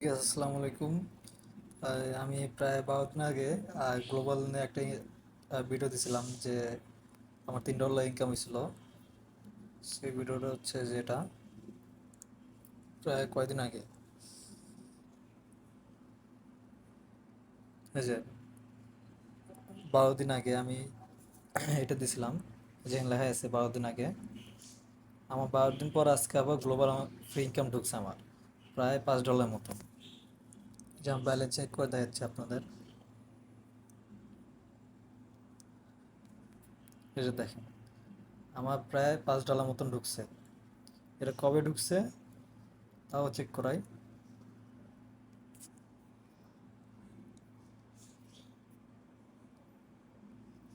ঠিক আছে, আসসালামু আলাইকুম। আমি প্রায় 12 দিন আগে গ্লোবাল নিয়ে একটা ভিডিও দিছিলাম যে আমার $3 ইনকাম হয়েছিল। সেই ভিডিওটা হচ্ছে যেটা প্রায় কয়দিন আগে, এই যে 12 দিন আগে আমি এটা দিছিলাম, যে লেখা আছে 12 দিন আগে। আমার 12 দিন পর আজকে আবার গ্লোবাল ফ্রি ইনকাম ঢুকছে আমার প্রায় $5 মতো। যে আমি ব্যালেন্স চেক করে দেখাচ্ছি আপনাদের। এই যে দেখেন, আমার প্রায় $5 মতন ঢুকছে। এটা কবে ঢুকছে তাও চেক করাই।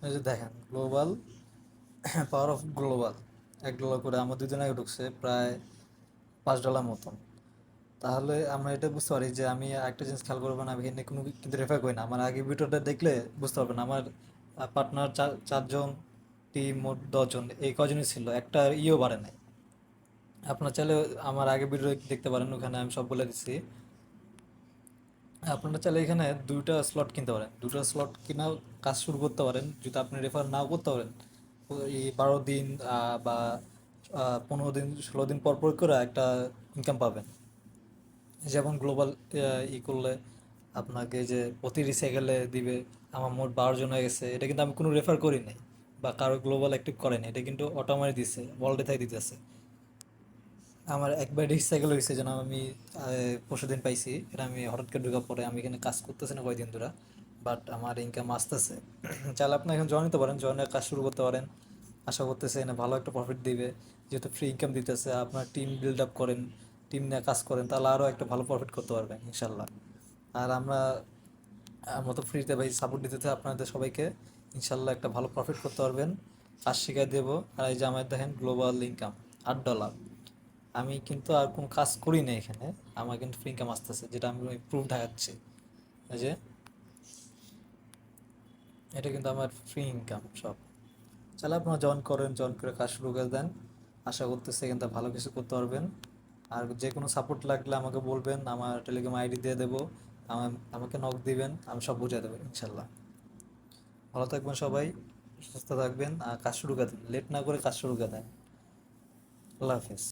এই যে দেখেন, গ্লোবাল পাওয়ার অফ গ্লোবাল $1 করে আমার 2 দিন আগে ঢুকছে প্রায় $5 মতন। তাহলে আমরা এটা বুঝতে পারি যে আমি একটা জিনিস খেয়াল করবো না, আমি এখানে কোনো কিন্তু রেফার করি না। আমার আগে ভিডিওটা দেখলে বুঝতে পারবেন আমার পার্টনার চারজন, টিম মোট 10 জন, এই কজনই ছিল, একটা ইও বাড়ে নাই। আপনার চাইলে আমার আগে ভিডিও দেখতে পারেন, ওখানে আমি সব বলে দিচ্ছি। আপনারা চাইলে এখানে 2টা স্লট কিনতে পারেন, 2টা স্লট কিনা কাজ শুরু করতে পারেন যদি আপনি রেফার নাও করতে পারেন। এই 12 দিন বা 15 দিন 16 দিন পর পর করে একটা ইনকাম পাবেন। যেমন গ্লোবাল করলে আপনাকে যে প্রতি রিসাইকেলে দিবে। আমার মোট 12 জন হয়ে গেছে, এটা কিন্তু আমি কোনো রেফার করি নাই বা কারো গ্লোবাল অ্যাক্টিভ করেনি, এটা কিন্তু অটোমেটিক দিছে, ওয়ার্ল্ডে তাই দিতেছে। আমার একবার রিসাইকেল হয়েছে যেন আমি পরশুদিন পাইছি, এটা আমি হঠাৎ করে ঢোকা পরে আমি এখানে কাজ করতেছি না কয়েকদিন ধরে, বাট আমার ইনকাম আসতেছে। চাইলে আপনি এখন জয়েন নিতে পারেন, জয়েনের কাজ শুরু করতে পারেন। আশা করতেছে এনে ভালো একটা প্রফিট দিবে, যেহেতু ফ্রি ইনকাম দিতেছে। আপনার টিম বিল্ড আপ করেন, টিম নিয়ে কাজ করেন, তাহলে আরও একটা ভালো প্রফিট করতে পারবেন ইনশাল্লাহ। আর আমরা তো ফ্রিতে ভাই সাপোর্ট দিতে আপনাদের সবাইকে, ইনশাল্লাহ একটা ভালো প্রফিট করতে পারবেন। কাজ শিখাই দেবো। আর এই যে আমার দেখেন গ্লোবাল ইনকাম $8। আমি কিন্তু আর কোনো কাজ করি না এখানে, আমার কিন্তু ফ্রি ইনকাম আসতেছে, যেটা আমি প্রুফ দেখাচ্ছি। এই যে এটা কিন্তু আমার ফ্রি ইনকাম সব। চাইলে আপনারা জয়েন করেন, জয়েন করে কাজ শুরু করে দেন। আশা করতেছি কিন্তু ভালো কিছু করতে পারবেন। আর যে কোনো সাপোর্ট লাগলে আমাকে বলবেন, আমার টেলিগ্রাম আইডি দিয়ে দেবো। আমাকে নক দিবেন, আমি সব বুঝিয়ে দেবো ইনশাল্লাহ। ভালো থাকবেন সবাই, সুস্থ থাকবেন, আর কাজ শুরু করে দেন, লেট না করে কাজ শুরু করে দেন। আল্লাহ হাফিজ।